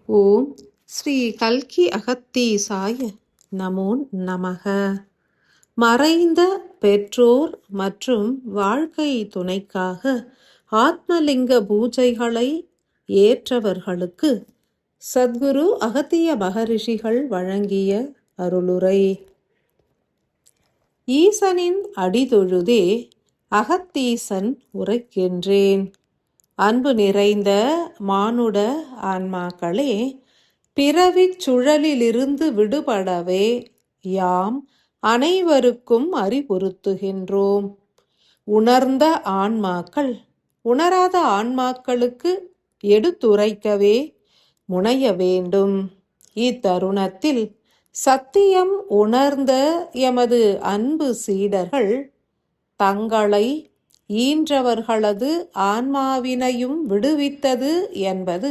ஓம் ஸ்ரீ கல்கி அகத்தீசாய நமோ நமக. மறைந்த பெற்றோர் மற்றும் வாழ்க்கை துணைக்காக ஆத்மலிங்க பூஜைகளை ஏற்றவர்களுக்கு சத்குரு அகத்திய மகரிஷிகள் வழங்கிய அருளுரை. ஈசனின் அடிதொழுதே அகத்தீசன் உரைக்கின்றேன். அன்பு நிறைந்த மானுட ஆன்மாக்களே, பிறவிச் சுழலிலிருந்து விடுபடவே யாம் அனைவருக்கும் அறிவுறுத்துகின்றோம். உணர்ந்த ஆன்மாக்கள் உணராத ஆன்மாக்களுக்கு எடுத்துரைக்கவே முனைய வேண்டும். இத்தருணத்தில் சத்தியம் உணர்ந்த எமது அன்பு சீடர்கள் தங்களை ஈன்றவர்களது ஆன்மாவினையும் விடுவித்தது என்பது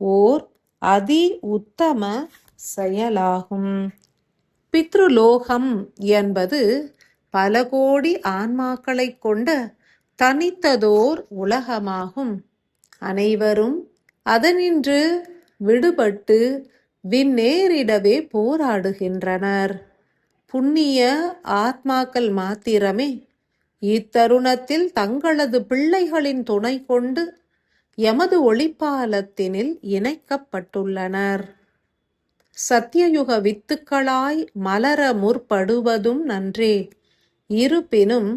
ஓர் அதி உத்தம செயலாகும். பித்ருலோகம் என்பது பல கோடி ஆன்மாக்களை கொண்ட தனித்ததோர் உலகமாகும். அனைவரும் அதனின்று விடுபட்டு விண்ணேறிடவே போராடுகின்றனர். புண்ணிய ஆத்மாக்கள் மாத்திரமே இத்தருணத்தில் தங்களது பிள்ளைகளின் துணை கொண்டு எமது ஒளிப்பாலத்தினில் இணைக்கப்பட்டுள்ளனர். சத்தியயுக வித்துக்களாய் மலர முற்படுவதும் நன்றே. இருப்பினும்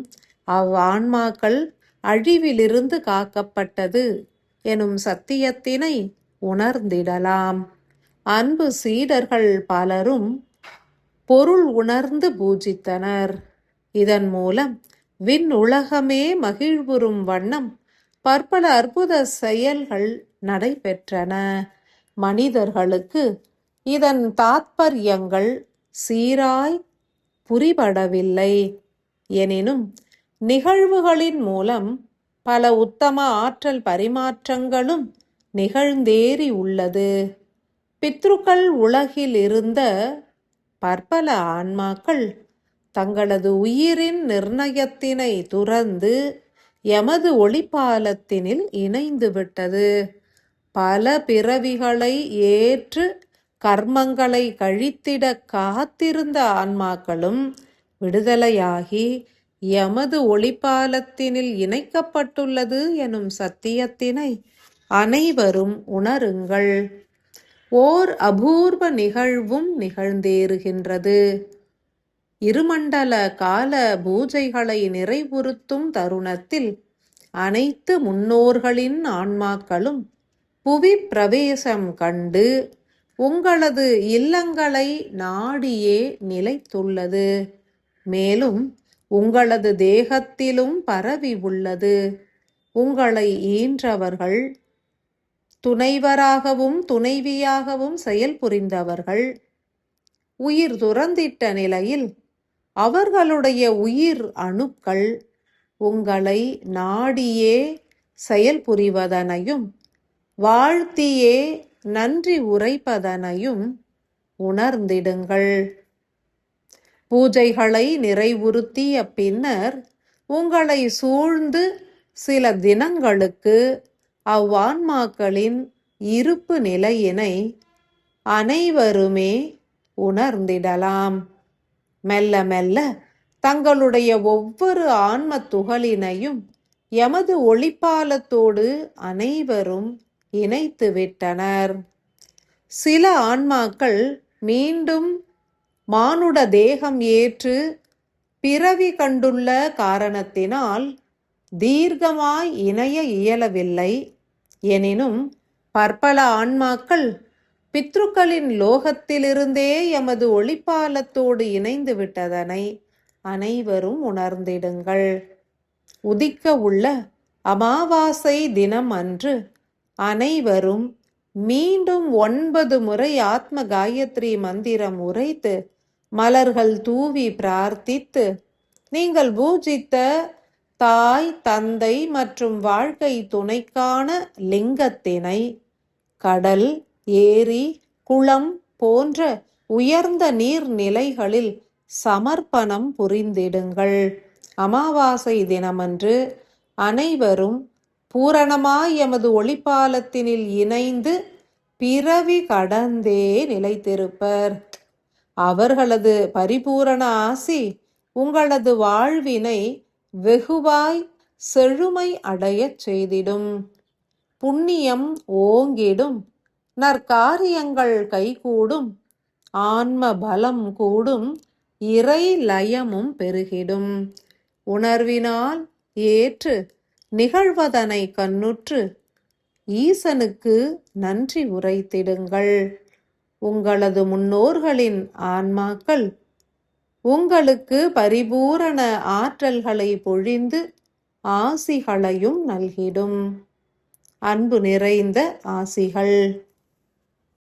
அவ்வான்மாக்கள் அழிவிலிருந்து காக்கப்பட்டது எனும் சத்தியத்தினை உணர்ந்திடலாம். அன்பு சீடர்கள் பலரும் பொருள் உணர்ந்து பூஜித்தனர். இதன் மூலம் விண்ணுலகமே மகிழ்வுறும் வண்ணம் பற்பல அற்புத செயல்கள் நடைபெற்றன. மனிதர்களுக்கு இதன் தாத்பரியங்கள் சீராய் புரிபடவில்லை. எனினும் நிகழ்வுகளின் மூலம் பல உத்தம ஆற்றல் பரிமாற்றங்களும் நிகழ்ந்தேறி உள்ளது. பித்ருக்கள் உலகில் இருந்த பற்பல ஆன்மாக்கள் தங்களது உயிரின் நிர்ணயத்தினை துறந்து எமது ஒளிப்பாலத்தினில் இணைந்து விட்டது. பல பிறவிகளை ஏற்று கர்மங்களை கழித்திட காத்திருந்த ஆன்மாக்களும் விடுதலையாகி எமது ஒளிப்பாலத்தினில் இணைக்கப்பட்டுள்ளது எனும் சத்தியத்தினை அனைவரும் உணருங்கள். ஓர் அபூர்வ நிகழ்வும் நிகழ்ந்தேறுகின்றது. இருமண்டல கால பூஜைகளை நிறைவுறுத்தும் தருணத்தில் அனைத்து முன்னோர்களின் ஆன்மாக்களும் புவி பிரவேசம் கண்டு உங்களது இல்லங்களை நாடியே நிலைத்துள்ளது. மேலும் உங்களது தேகத்திலும் பரவி உள்ளது. உங்களை ஈன்றவர்கள், துணைவராகவும் துணைவியாகவும் செயல்புரிந்தவர்கள் உயிர் துறந்திட்ட நிலையில் அவர்களுடைய உயிர் அணுக்கள் உங்களை நாடியே செயல்புரிவதனையும் வாழ்த்தியே நன்றி உரைப்பதனையும் உணர்ந்திடுங்கள். பூஜைகளை நிறைவுறுத்திய பின்னர் உங்களை சூழ்ந்து சில தினங்களுக்கு அவ்வான்மாக்களின் இருப்பு நிலையினை அனைவருமே உணர்ந்திடலாம். மெல்ல மெல்ல தங்களுடைய ஒவ்வொரு ஆன்ம துகளினையும் எமது ஒளிப்பாலத்தோடு அனைவரும் இணைத்து விட்டனர். சில ஆன்மாக்கள் மீண்டும் மானுட தேகம் ஏற்று பிறவி கண்டுள்ள காரணத்தினால் தீர்க்கமாய் இணைய இயலவில்லை. எனினும் பற்பல ஆன்மாக்கள் பித்ருக்களின் லோகத்திலிருந்தே எமது ஒளிப்பாலத்தோடு இணைந்து விட்டதனை அனைவரும் உணர்ந்திடுங்கள். உதிக்க உள்ள அமாவாசை தினம் அன்று அனைவரும் மீண்டும் 9 முறை ஆத்ம காயத்ரி மந்திரம் உரைத்து மலர்கள் தூவி பிரார்த்தித்து நீங்கள் பூஜித்த தாய், தந்தை மற்றும் வாழ்க்கை துணைக்கான லிங்கத்தினை கடல், ஏரி, குளம் போன்ற உயர்ந்த நீர்நிலைகளில் சமர்ப்பணம் புரிந்திடுங்கள். அமாவாசை தினமன்று அனைவரும் பூரணமாய் எமது ஒளிப்பாலத்தினில் இணைந்து பிறவி கடந்தே நிலைத்திருப்பர். அவர்களது பரிபூரண ஆசி உங்களது வாழ்வினை வெகுவாய் செழுமை அடையச் செய்திடும். புண்ணியம் ஓங்கிடும், நற்காரியங்கள் கைகூடும், ஆன்ம பலம் கூடும், இறை லயமும் பெருகிடும். உணர்வினால் ஏற்று நிகழ்வதனை கண்ணுற்று ஈசனுக்கு நன்றி உரைத்திடுங்கள். உங்களது முன்னோர்களின் ஆன்மாக்கள் உங்களுக்கு பரிபூரண ஆற்றல்களை பொழிந்து ஆசிகளையும் நல்கிடும். அன்பு நிறைந்த ஆசிகள்.